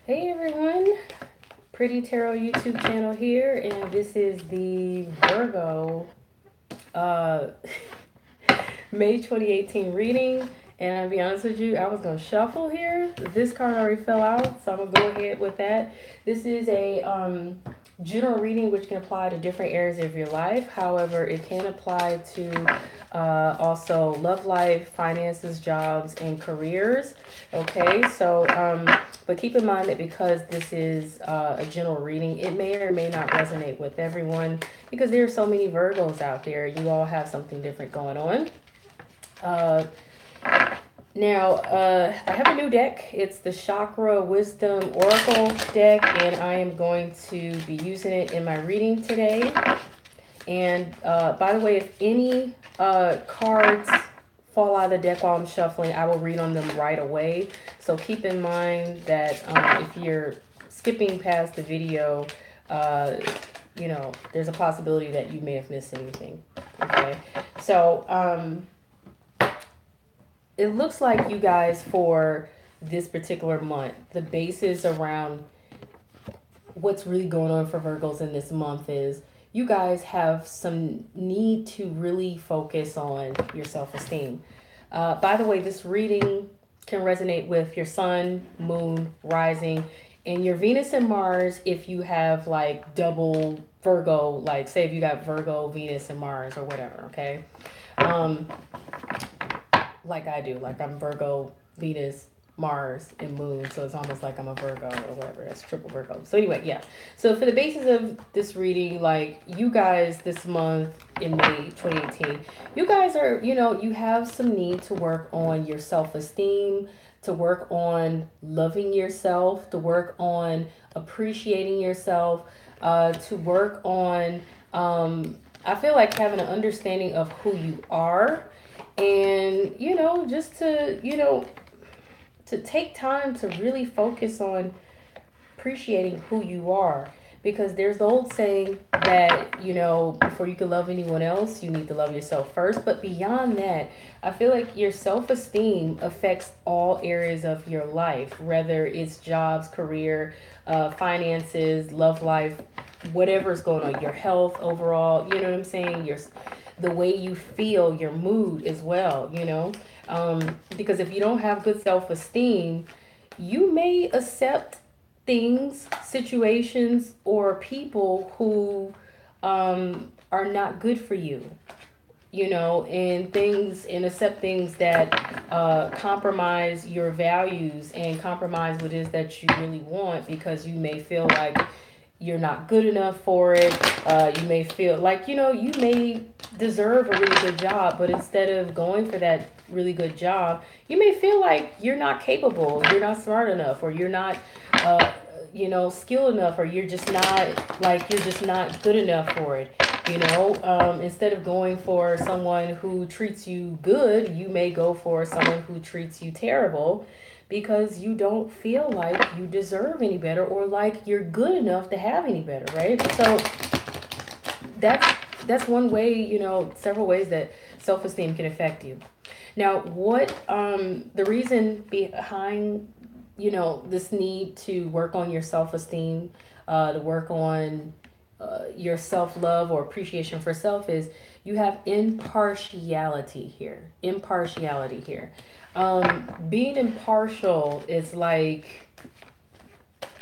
Hey everyone, Pretty Tarot YouTube channel here, and this is the Virgo uh, May 2018 reading. And I'll be honest with you, I was gonna shuffle here. This card already fell out, so I'm gonna go ahead with that. This is a general reading which can apply to different areas of your life. However, it can apply to also love life, finances, jobs, and careers. Okay, so but keep in mind that because this is a general reading, it may or may not resonate with everyone because there are so many Virgos out there. You all have something different going on. Uh, I have a new deck. It's the Chakra Wisdom Oracle deck, and I am going to be using it in my reading today. And by the way, if any cards fall out of the deck while I'm shuffling, I will read on them right away. So keep in mind that if you're skipping past the video, there's a possibility that you may have missed anything. Okay, so it looks like you guys for this particular month, the basis around what's really going on for Virgos in this month is you guys have some need to really focus on your self-esteem. By the way, this reading can resonate with your sun, moon, rising, and your Venus and Mars if you have like double Virgo, like say if you got Virgo, Venus, and Mars or whatever, okay? Um, like I do. Like I'm Virgo, Venus, Mars, and Moon. So it's almost like I'm a Virgo or whatever. That's triple Virgo. So anyway, yeah. So for the basis of this reading, like you guys this month in May 2018, you guys are, you have some need to work on your self-esteem, to work on loving yourself, to work on appreciating yourself, to work on, I feel like having an understanding of who you are and just to take time to really focus on appreciating who you are because there's the old saying that before you can love anyone else you need to love yourself first, but beyond that I feel like your self-esteem affects all areas of your life, whether it's jobs, career, finances, love life, whatever's going on, your health overall, you know what I'm saying, the way you feel, your mood as well, because if you don't have good self-esteem, you may accept things, situations, or people who are not good for you, and accept things that compromise your values and compromise what it is that you really want because you may feel like you're not good enough for it. You may feel like, you may deserve a really good job, but instead of going for that really good job, you may feel like you're not capable, you're not smart enough, or you're not, skilled enough, or you're just not good enough for it. Instead of going for someone who treats you good, you may go for someone who treats you terrible because you don't feel like you deserve any better or like you're good enough to have any better, right? So that's that's one way, several ways that self-esteem can affect you. Now, what the reason behind this need to work on your self-esteem, to work on your self-love or appreciation for self is you have impartiality here. Impartiality here. Being impartial is like,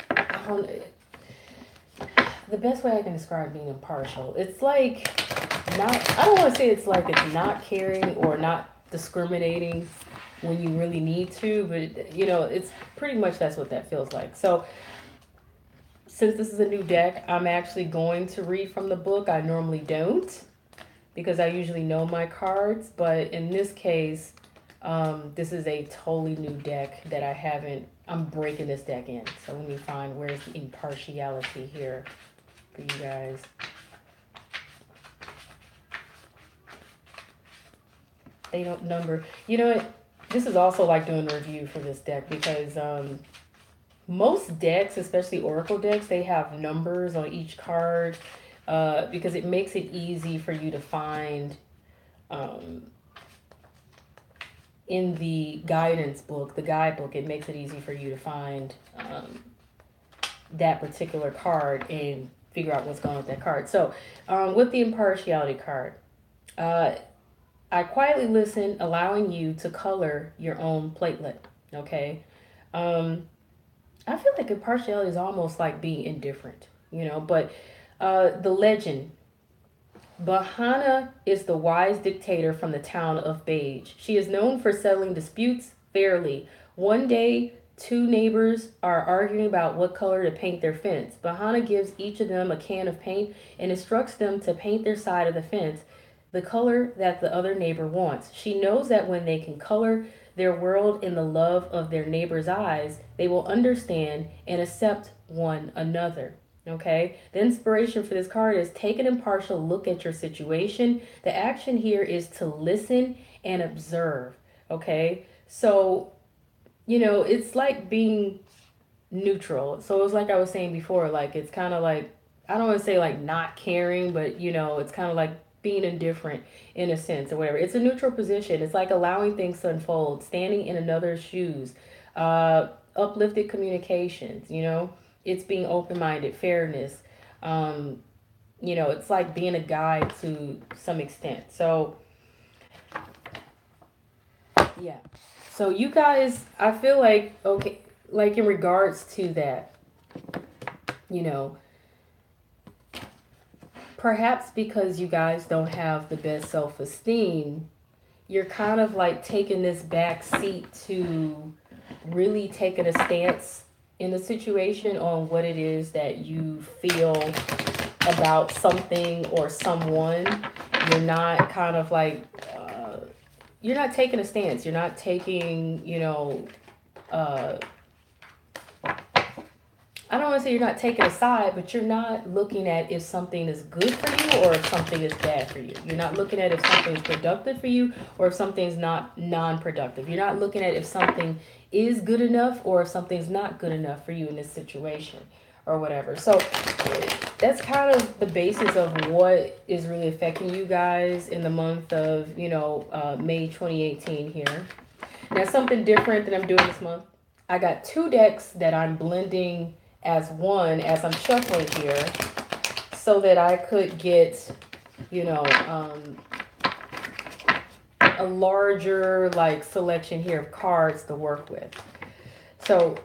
I don't, the best way I can describe being impartial, it's like not, I don't want to say it's like it's not caring or not discriminating when you really need to, but it's pretty much that's what that feels like. So since this is a new deck, I'm actually going to read from the book. I normally don't because I usually know my cards, but in this case, this is a totally new deck that I haven't, I'm breaking this deck in. So let me find where's the impartiality here for you guys. They don't number. You know what? This is also like doing a review for this deck because most decks, especially Oracle decks, they have numbers on each card because it makes it easy for you to find um, in the guidance book, the guidebook, it makes it easy for you to find that particular card and figure out what's going on with that card. So, with the impartiality card, uh, I quietly listen, allowing you to color your own platelet. Okay. Um, I feel like impartiality is almost like being indifferent, but the legend. Bahana is the wise dictator from the town of Beige. She is known for settling disputes fairly. One day, two neighbors are arguing about what color to paint their fence. Bahana gives each of them a can of paint and instructs them to paint their side of the fence the color that the other neighbor wants. She knows that when they can color their world in the love of their neighbor's eyes, they will understand and accept one another. Okay, the inspiration for this card is take an impartial look at your situation. The action here is to listen and observe. Okay, so it's like being neutral. So it's like I was saying before, like it's kind of like, I don't want to say like not caring, but it's kind of like being indifferent in a sense or whatever. It's a neutral position. It's like allowing things to unfold, standing in another's shoes, uplifted communications, it's being open-minded, fairness. Um, it's like being a guide to some extent. So yeah. So you guys, I feel like, okay, like in regards to that, you know, perhaps because you guys don't have the best self-esteem, you're kind of like taking this back seat to really taking a stance in the situation on what it is that you feel about something or someone. You're not kind of like, you're not taking a stance. You're not taking, uh, I don't want to say you're not taking a side, but you're not looking at if something is good for you or if something is bad for you. You're not looking at if something's productive for you or if something's not non-productive. You're not looking at if something is good enough or if something's not good enough for you in this situation or whatever. So that's kind of the basis of what is really affecting you guys in the month of, May 2018 here. Now, something different that I'm doing this month, I got two decks that I'm blending as one as I'm shuffling here so that I could get, a larger like selection here of cards to work with. So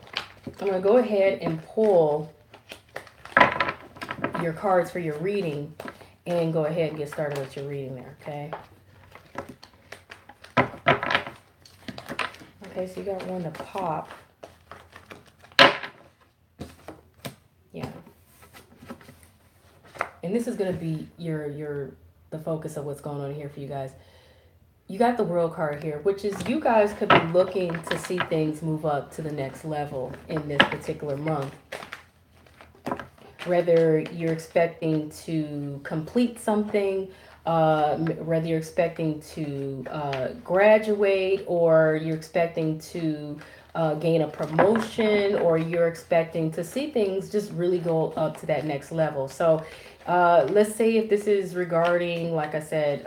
I'm going to go ahead and pull your cards for your reading and go ahead and get started with your reading there, okay? Okay, so you got one to pop. Yeah. And this is going to be the focus of what's going on here for you guys. You got the World card here, which is you guys could be looking to see things move up to the next level in this particular month. Whether you're expecting to complete something, whether you're expecting to graduate, or you're expecting to gain a promotion, or you're expecting to see things just really go up to that next level. So let's say if this is regarding, like I said,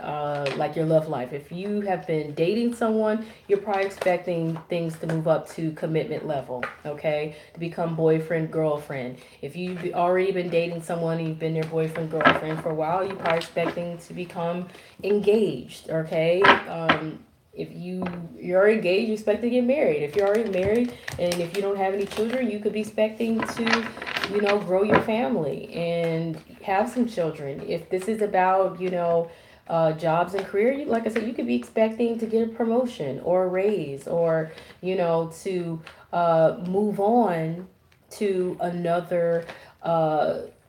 like your love life. If you have been dating someone, you're probably expecting things to move up to commitment level, okay? To become boyfriend, girlfriend. If you've already been dating someone and you've been their boyfriend, girlfriend for a while, you're probably expecting to become engaged, okay? If you're engaged, you expect to get married. If you're already married and if you don't have any children, you could be expecting to, grow your family and have some children. If this is about, jobs and career, like I said, you could be expecting to get a promotion or a raise or, to move on to another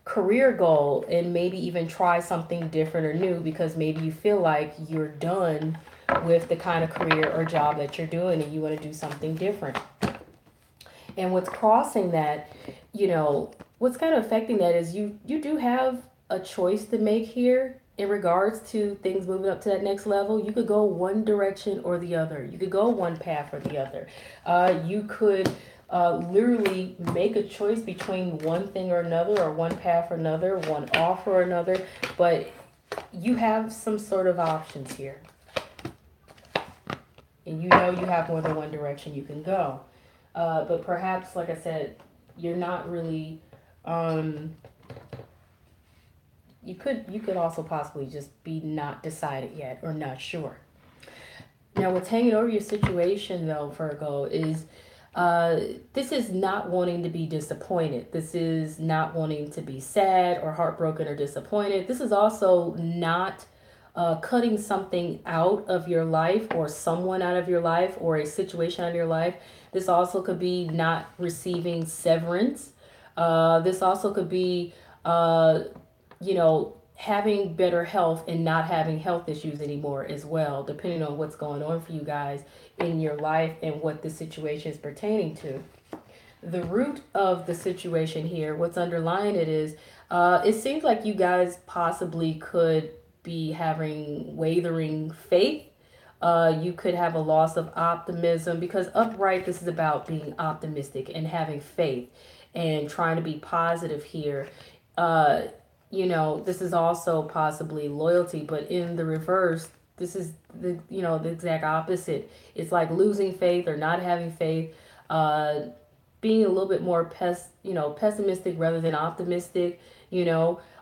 career goal and maybe even try something different or new because maybe you feel like you're done with the kind of career or job that you're doing and you want to do something different. And what's crossing that, what's kind of affecting that is you do have a choice to make here in regards to things moving up to that next level. You could go one direction or the other. You could go one path or the other. You could literally make a choice between one thing or another, or one path or another, one offer or another, but you have some sort of options here. And you have more than one direction you can go. But perhaps, like I said, you're not really Um, you could also possibly just be not decided yet or not sure. Now, what's hanging over your situation, though, Virgo, is uh, this is not wanting to be disappointed. This is not wanting to be sad or heartbroken or disappointed. This is also not cutting something out of your life or someone out of your life or a situation out of your life. This also could be not receiving severance. This also could be uh, having better health and not having health issues anymore as well, depending on what's going on for you guys in your life and what the situation is pertaining to. The root of the situation here, what's underlying it is, it seems like you guys possibly could be having wavering faith. You could have a loss of optimism because upright, this is about being optimistic and having faith and trying to be positive here. Uh, this is also possibly loyalty, but in the reverse, this is the exact opposite. It's like losing faith or not having faith, uh, being a little bit more pessimistic rather than optimistic.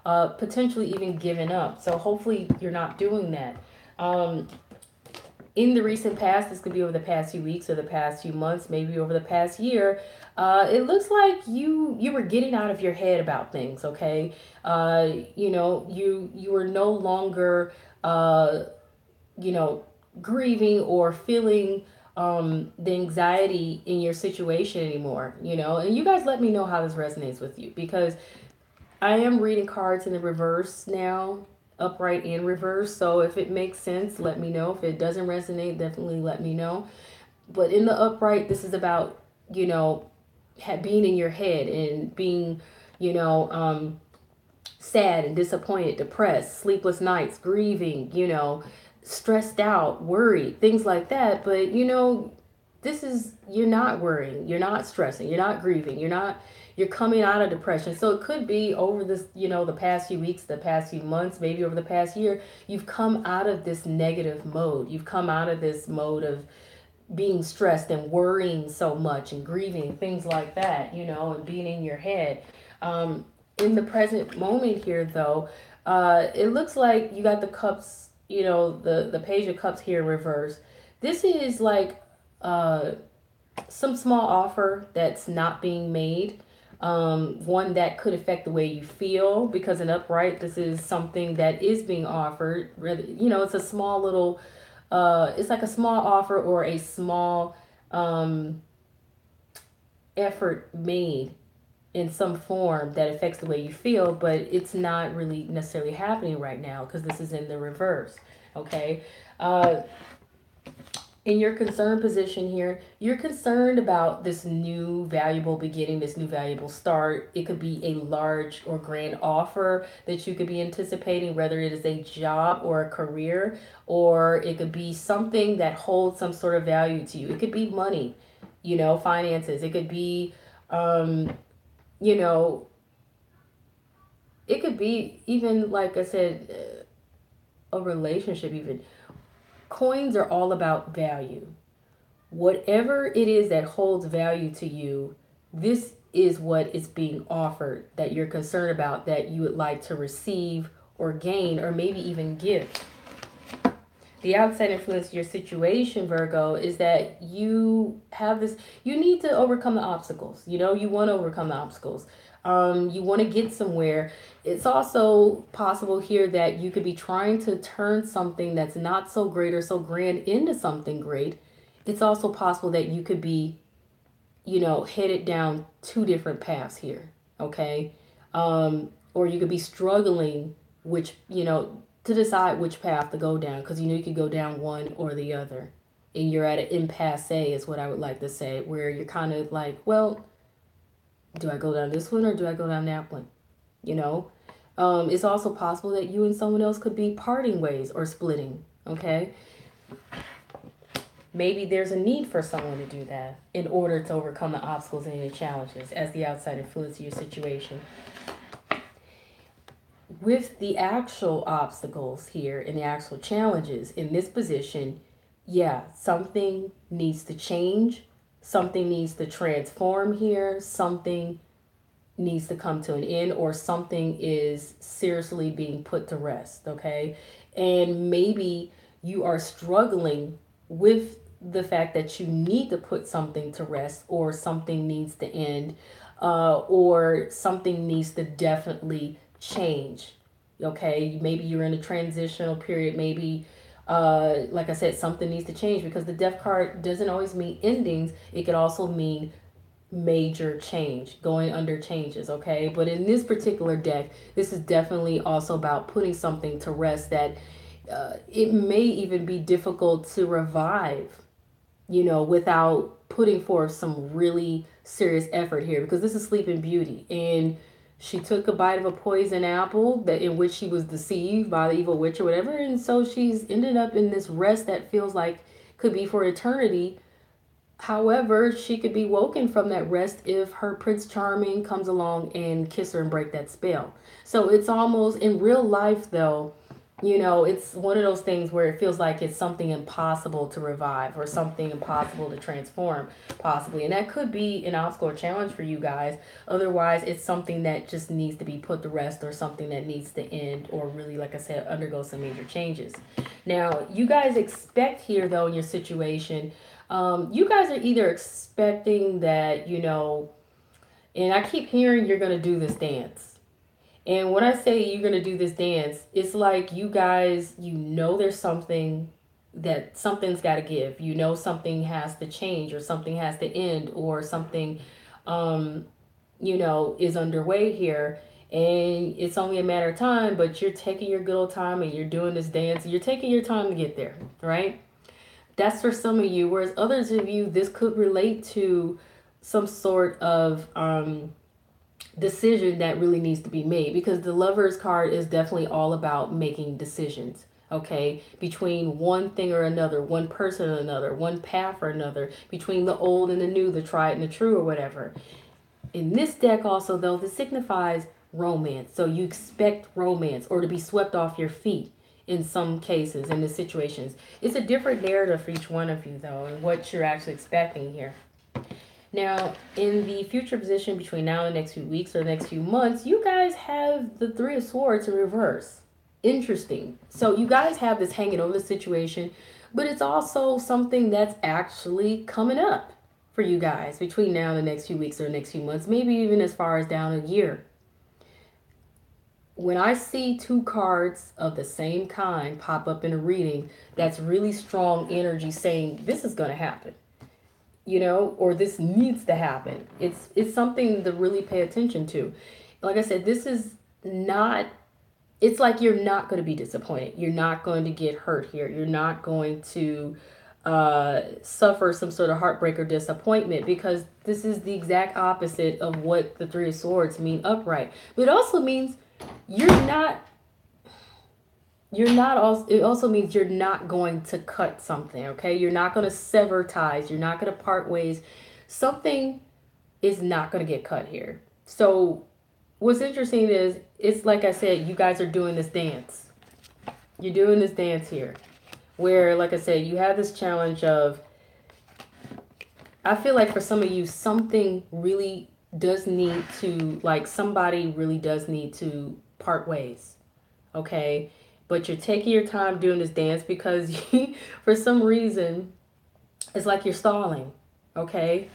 Potentially even giving up. So hopefully you're not doing that. Um, in the recent past, this could be over the past few weeks or the past few months, maybe over the past year. It looks like you were getting out of your head about things. Okay, you were no longer uh, you know grieving or feeling the anxiety in your situation anymore. And you guys let me know how this resonates with you because I am reading cards in the reverse now, upright and reverse. So if it makes sense, let me know. If it doesn't resonate, definitely let me know. But in the upright, this is about, being in your head and being, you know, um, sad and disappointed, depressed, sleepless nights, grieving, stressed out, worried, things like that. But, this is, you're not worrying, you're not stressing, you're not grieving, you're coming out of depression. So it could be over this, the past few weeks, the past few months, maybe over the past year, you've come out of this negative mode. You've come out of this mode of being stressed and worrying so much and grieving, things like that, and being in your head. In the present moment here, though, it looks like you got the cups, the page of cups here in reverse. This is like uh, some small offer that's not being made, one that could affect the way you feel, because in upright this is something that is being offered. It's a small little it's like a small offer or a small um, effort made in some form that affects the way you feel, but it's not really necessarily happening right now because this is in the reverse. Okay. uh, in your concerned position here, you're concerned about this new valuable beginning, this new valuable start. It could be a large or grand offer that you could be anticipating, whether it is a job or a career, or it could be something that holds some sort of value to you. It could be money, finances. It could be, you know, it could be even, like I said, a relationship, even. Coins are all about value. Whatever it is that holds value to you, this is what is being offered that you're concerned about, that you would like to receive or gain or maybe even give. The outside influence of your situation, Virgo, is that you have this, you need to overcome the obstacles. You want to overcome the obstacles. You want to get somewhere. It's also possible here that you could be trying to turn something that's not so great or so grand into something great. It's also possible that you could be, headed down two different paths here. Okay. Or you could be struggling which, to decide which path to go down, because you could go down one or the other. And you're at an impasse, is what I would like to say, where you're kind of like, well, do I go down this one or do I go down that one? It's also possible that you and someone else could be parting ways or splitting. Okay. Maybe there's a need for someone to do that in order to overcome the obstacles and the challenges as the outside influence of your situation. With the actual obstacles here and the actual challenges in this position, yeah, something needs to change. Something needs to transform here. Something needs to come to an end, or something is seriously being put to rest, okay? And maybe you are struggling with the fact that you need to put something to rest, or something needs to end, or something needs to definitely change, okay? Maybe you're in a transitional period, maybe like I said, something needs to change, because the death card doesn't always mean endings. It could also mean major change, going under changes, okay? But in this particular deck, this is definitely also about putting something to rest that it may even be difficult to revive, without putting forth some really serious effort here, because this is Sleeping Beauty, and she took a bite of a poison apple that in which she was deceived by the evil witch or whatever, and so she's ended up in this rest that feels like could be for eternity. However, she could be woken from that rest if her Prince Charming comes along and kiss her and break that spell. So it's almost in real life, though, it's one of those things where it feels like it's something impossible to revive, or something impossible to transform, possibly. And that could be an obstacle or challenge for you guys. Otherwise, it's something that just needs to be put to rest, or something that needs to end, or really, like I said, undergo some major changes. Now, you guys expect here, though, in your situation, you guys are either expecting that, and I keep hearing you're going to do this dance. And when I say you're going to do this dance, it's like you guys, there's something that something's got to give. Something has to change, or something has to end, or something, is underway here. And it's only a matter of time, but you're taking your good old time and you're doing this dance. You're taking your time to get there, right? That's for some of you. Whereas others of you, this could relate to some sort of decision that really needs to be made, because the Lovers card is definitely all about making decisions, okay, between one thing or another, one person or another, one path or another, between the old and the new, the tried and the true, or whatever. In this deck also, though, this signifies romance. So you expect romance, or to be swept off your feet in some cases, in the situations. It's a different narrative for each one of you, though, and what you're actually expecting here. Now, in the future position between now and the next few weeks or the next few months, you guys have the Three of Swords in reverse. Interesting. So you guys have this hanging over the situation, but it's also something that's actually coming up for you guys between now and the next few weeks or the next few months, maybe even as far as down a year. When I see two cards of the same kind pop up in a reading, that's really strong energy saying this is going to happen, or this needs to happen. It's something to really pay attention to. Like I said, this is not, it's like you're not going to be disappointed. You're not going to get hurt here. You're not going to suffer some sort of heartbreak or disappointment, because this is the exact opposite of what the Three of Swords mean upright. But it also means it also means you're not going to cut something, okay? You're not going to sever ties. You're not going to part ways. Something is not going to get cut here. So what's interesting is, it's like I said, you guys are doing this dance. You're doing this dance here, where, like I said, you have this challenge of, I feel like for some of you, something really does need to, like, somebody really does need to part ways, okay? But you're taking your time doing this dance because for some reason, it's like you're stalling, okay?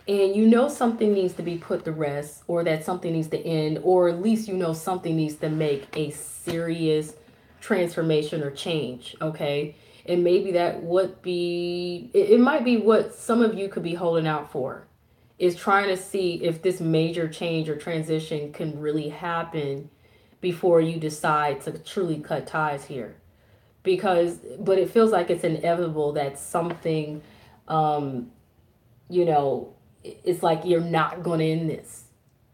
And something needs to be put to rest, or that something needs to end, or at least something needs to make a serious transformation or change, okay? And maybe that would be, it might be what some of you could be holding out for, is trying to see if this major change or transition can really happen before you decide to truly cut ties here. But it feels like it's inevitable that something, it's like you're not going to end this.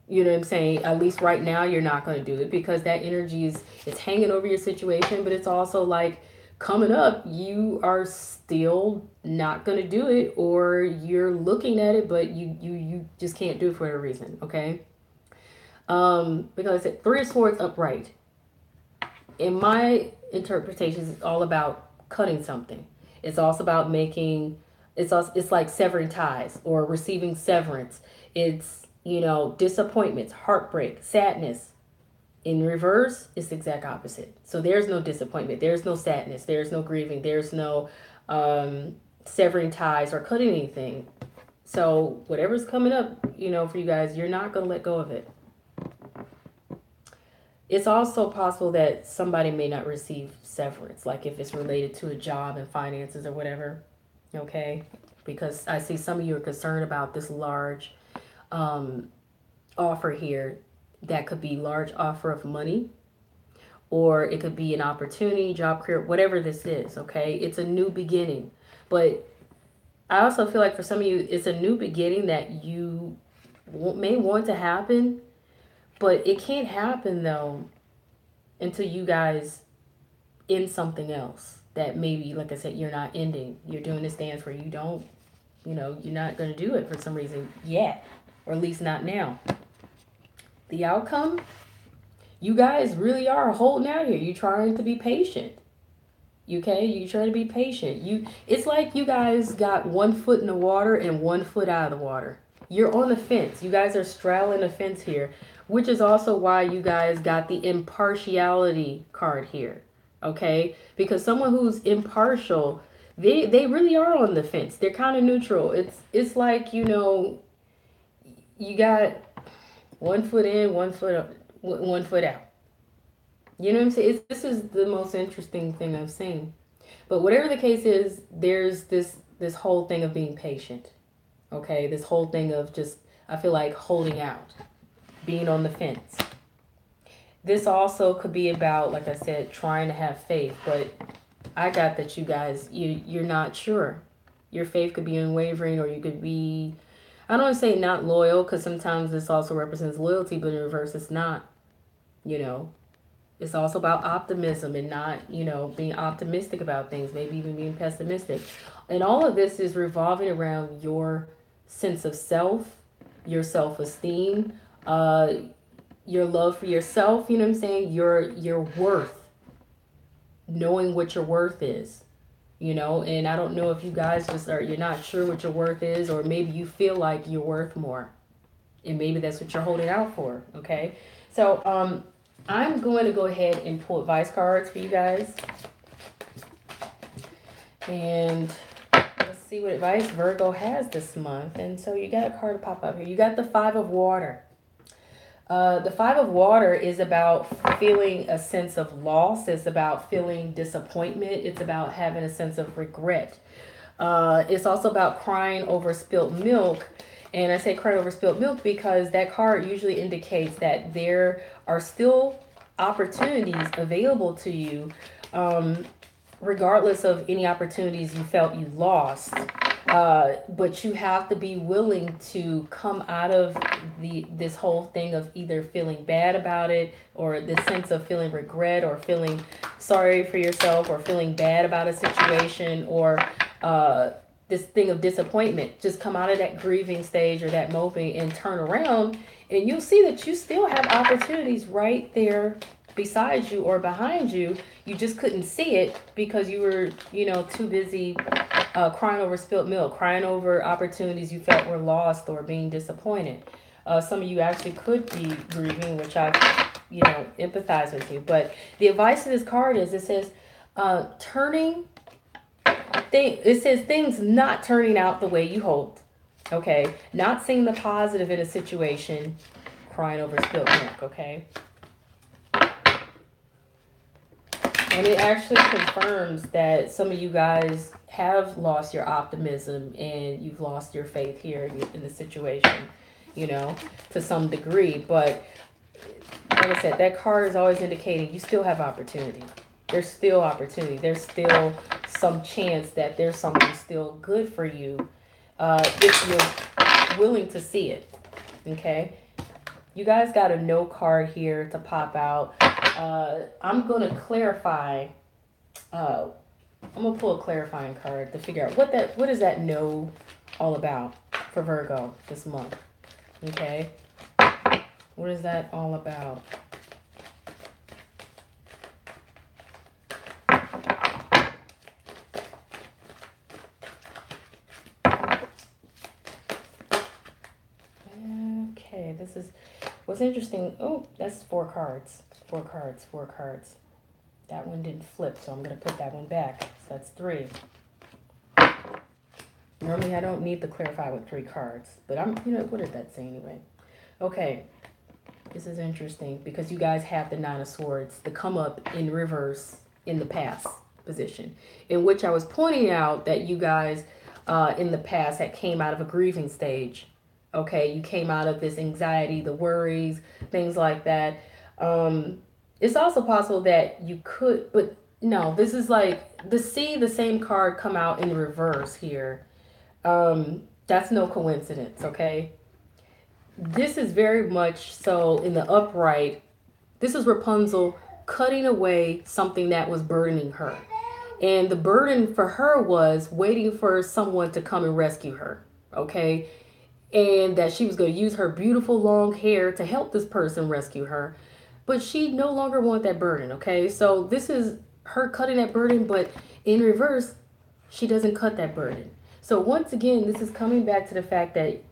You know what I'm saying? At least right now, you're not going to do it, because that energy it's hanging over your situation, but it's also like coming up, you are still not going to do it, or you're looking at it, but you just can't do it for a reason, okay? Because Three of Swords upright, in my interpretations, it's all about cutting something. It's also about it's like severing ties or receiving severance. It's You know, disappointments, heartbreak, sadness. In reverse, it's the exact opposite. So there's no disappointment, there's no sadness, there's no grieving, there's no severing ties or cutting anything. So whatever's coming up, you know, for you guys, you're not going to let go of it. It's also possible that somebody may not receive severance, like if it's related to a job and finances or whatever. Okay? Because I see some of you are concerned about this large offer here. That could be large offer of money, or it could be an opportunity, job, career, whatever this is. Okay? It's a new beginning. But I also feel like for some of you, it's a new beginning that you may want to happen, but it can't happen though until you guys end something else that maybe, like I said, you're not ending. You're doing this dance where you don't, you know, you're not going to do it for some reason yet, or at least not now. The outcome, you guys really are holding out here. You're trying to be patient. Okay, you try to be patient. It's like you guys got 1 foot in the water and 1 foot out of the water. You're on the fence. You guys are straddling the fence here, which is also why you guys got the impartiality card here. Okay, because someone who's impartial, they really are on the fence. They're kind of neutral. It's like, you know, you got 1 foot in, 1 foot out. You know what I'm saying? This is the most interesting thing I've seen. But whatever the case is, there's this whole thing of being patient. Okay, this whole thing of just, I feel like, holding out, being on the fence. This also could be about, like I said, trying to have faith. But I got that you guys, you're not sure. Your faith could be unwavering, or you could be, I don't want to say not loyal, because sometimes this also represents loyalty, but in reverse, it's not. You know, it's also about optimism and not, you know, being optimistic about things, maybe even being pessimistic. And all of this is revolving around your sense of self, your self-esteem, your love for yourself, you know what I'm saying? Your worth, knowing what your worth is, you know. And I don't know if you guys just are, you're not sure what your worth is, or maybe you feel like you're worth more. And maybe that's what you're holding out for, okay? So, I'm going to go ahead and pull advice cards for you guys. And let's see what advice Virgo has this month. And so you got a card to pop up here. You got the Five of Water. The Five of Water is about feeling a sense of loss. It's about feeling disappointment. It's about having a sense of regret. It's also about crying over spilt milk. And I say crying over spilt milk because that card usually indicates that there are still opportunities available to you, regardless of any opportunities you felt you lost. But you have to be willing to come out of this whole thing of either feeling bad about it, or this sense of feeling regret, or feeling sorry for yourself, or feeling bad about a situation, or this thing of disappointment. Just come out of that grieving stage or that moping and turn around, and you'll see that you still have opportunities right there beside you or behind you. You just couldn't see it because you were, you know, too busy crying over spilt milk, crying over opportunities you felt were lost or being disappointed. Some of you actually could be grieving, which I, you know, empathize with you. But the advice of this card is, it says, it says things not turning out the way you hoped. Okay, not seeing the positive in a situation, crying over spilt milk. Okay. And it actually confirms that some of you guys have lost your optimism and you've lost your faith here in the situation, you know, to some degree. But like I said, that card is always indicating you still have opportunity. There's still opportunity. There's still some chance that there's something still good for you, if you're willing to see it. Okay. You guys got a no card here to pop out. I'm going to clarify. I'm going to pull a clarifying card to figure out what is that no all about for Virgo this month. Okay. What is that all about? this is what's interesting. Oh, that's 4 cards. 4 cards. 4 cards. That one didn't flip, so I'm going to put that one back. So that's 3. Normally, I don't need to clarify with 3 cards, but what did that say anyway? Okay, this is interesting because you guys have the 9 of Swords, the come up in reverse in the past position, in which I was pointing out that you guys in the past had came out of a grieving stage. Okay, you came out of this anxiety, the worries, things like that. It's also possible that you could, but no, this is like the same card come out in reverse here. That's no coincidence, okay? This is very much so in the upright. This is Rapunzel cutting away something that was burdening her. And the burden for her was waiting for someone to come and rescue her, okay? And that she was going to use her beautiful long hair to help this person rescue her. But she no longer wanted that burden, okay? So this is her cutting that burden, but in reverse, she doesn't cut that burden. So once again, this is coming back to the fact that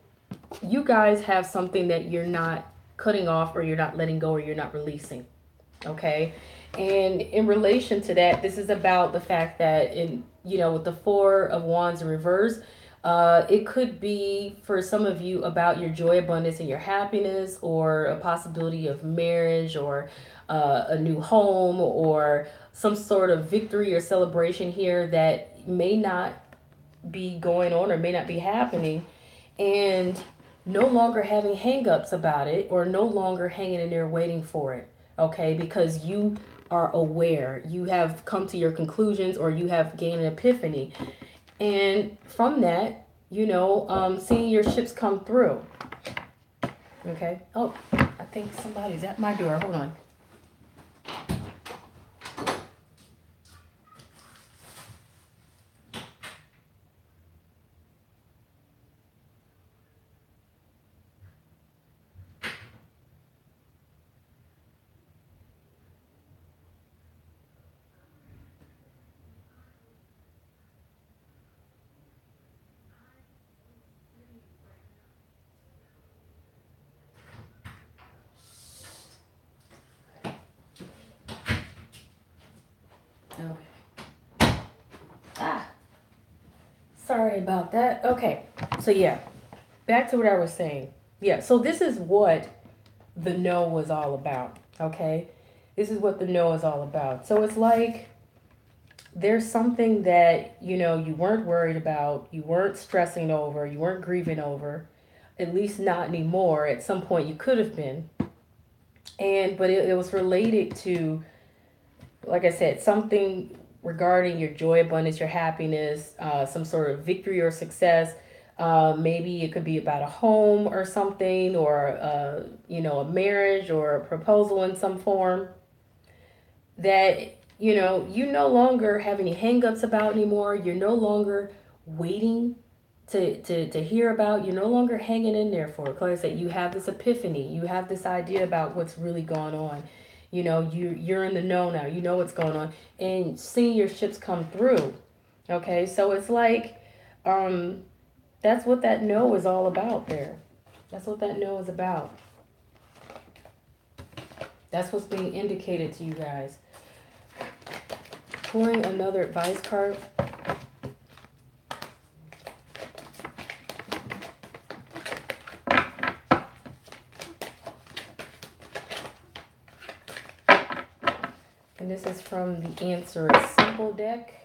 you guys have something that you're not cutting off, or you're not letting go, or you're not releasing, okay? And in relation to that, this is about the fact that with the 4 of Wands in reverse, it could be for some of you about your joy, abundance, and your happiness, or a possibility of marriage, or a new home, or some sort of victory or celebration here that may not be going on or may not be happening, and no longer having hang-ups about it, or no longer hanging in there waiting for it, okay? Because you are aware, you have come to your conclusions, or you have gained an epiphany. And from that, seeing your ships come through. Okay. Oh, I think somebody's at my door. Hold on. Okay. Sorry about that. Okay. So yeah, back to what I was saying. Yeah. So this is what the no was all about. Okay. This is what the no is all about. So it's like there's something that, you weren't worried about, you weren't stressing over, you weren't grieving over, at least not anymore. At some point you could have been. But it was related to, like I said, something regarding your joy, abundance, your happiness, some sort of victory or success. Maybe it could be about a home or something, or, a marriage or a proposal in some form that, you no longer have any hangups about anymore. You're no longer waiting to hear about. You're no longer hanging in there for it. Like I said, you have this epiphany. You have this idea about what's really going on. You're in the know now. You know what's going on, and seeing your ships come through. Okay, so it's like, that's what that no is all about there. That's what that no is about. That's what's being indicated to you guys. Pulling another advice card. And this is from the Answer is Simple deck.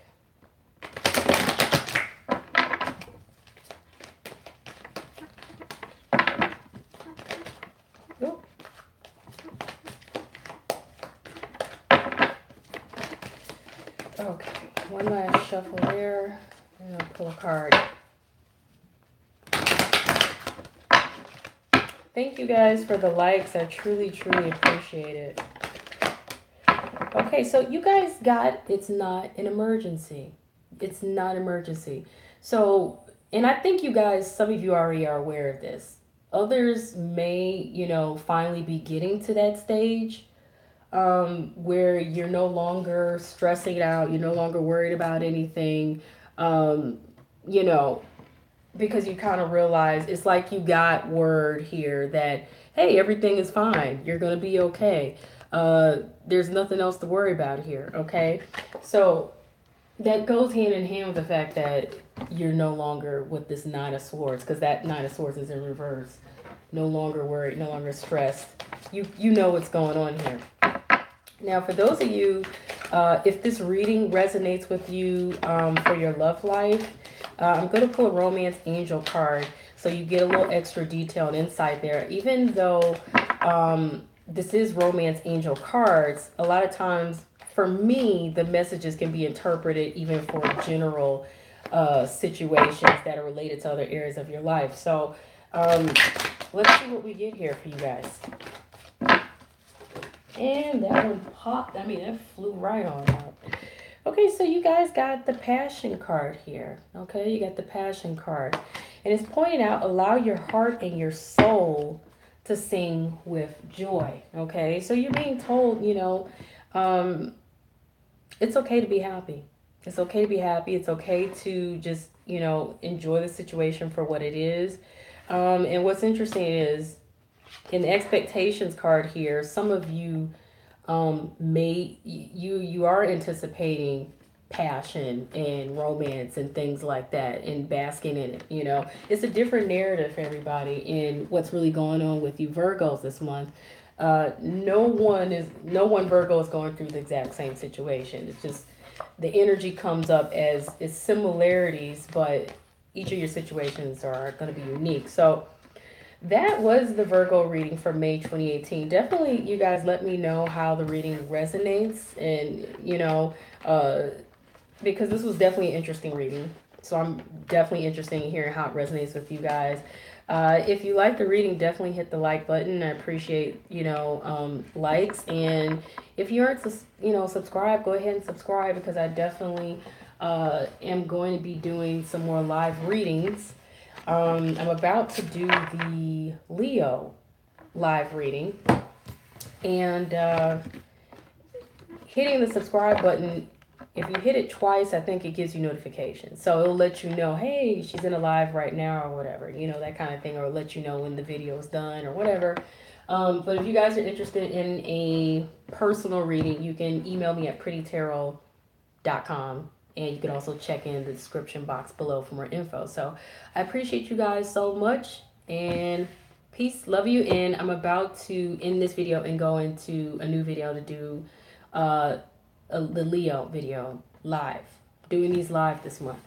Okay, one last shuffle there, and I'll pull a card. Thank you guys for the likes. I truly, truly appreciate it. Okay, so you guys got, it's not an emergency. It's not an emergency. So, and I think you guys, some of you already are aware of this. Others may, finally be getting to that stage. Where you're no longer stressing out, you're no longer worried about anything, because you kind of realize it's like you got word here that, hey, everything is fine. You're going to be okay. There's nothing else to worry about here, okay? So that goes hand in hand with the fact that you're no longer with this Nine of Swords, because that Nine of Swords is in reverse. No longer worried, no longer stressed. You know what's going on here. Now, for those of you, if this reading resonates with you for your love life, I'm going to pull a Romance Angel card so you get a little extra detail and insight there. Even though this is Romance Angel cards, a lot of times for me, the messages can be interpreted even for general situations that are related to other areas of your life. So let's see what we get here for you guys. And that one popped. I mean, that flew right on out. Okay, so you guys got the Passion card here. Okay, you got the Passion card. And it's pointing out, allow your heart and your soul to sing with joy. Okay, so you're being told, you know, it's okay to be happy. It's okay to be happy. It's okay to just, you know, enjoy the situation for what it is. And what's interesting is, in the expectations card here, some of you you are anticipating passion and romance and things like that and basking in it. You know, it's a different narrative for everybody in what's really going on with you Virgos this month. No one Virgo is going through the exact same situation. It's just the energy comes up as it's similarities, but each of your situations are going to be unique. So that was the Virgo reading for May 2018. Definitely, you guys let me know how the reading resonates, and you know, because this was definitely an interesting reading. So I'm definitely interested in hearing how it resonates with you guys. If you like the reading, definitely hit the like button. I appreciate, you know, likes. And if you aren't, you know, subscribe, go ahead and subscribe, because I definitely am going to be doing some more live readings. I'm about to do the Leo live reading, and hitting the subscribe button, if you hit it twice, I think it gives you notifications. So it'll let you know, hey, she's in a live right now, or whatever, you know, that kind of thing, or let you know when the video is done or whatever. But if you guys are interested in a personal reading, you can email me at prettytarot.com. And you can also check in the description box below for more info. So I appreciate you guys so much. And peace, love you. And I'm about to end this video and go into a new video to do the Leo video live. Doing these live this month.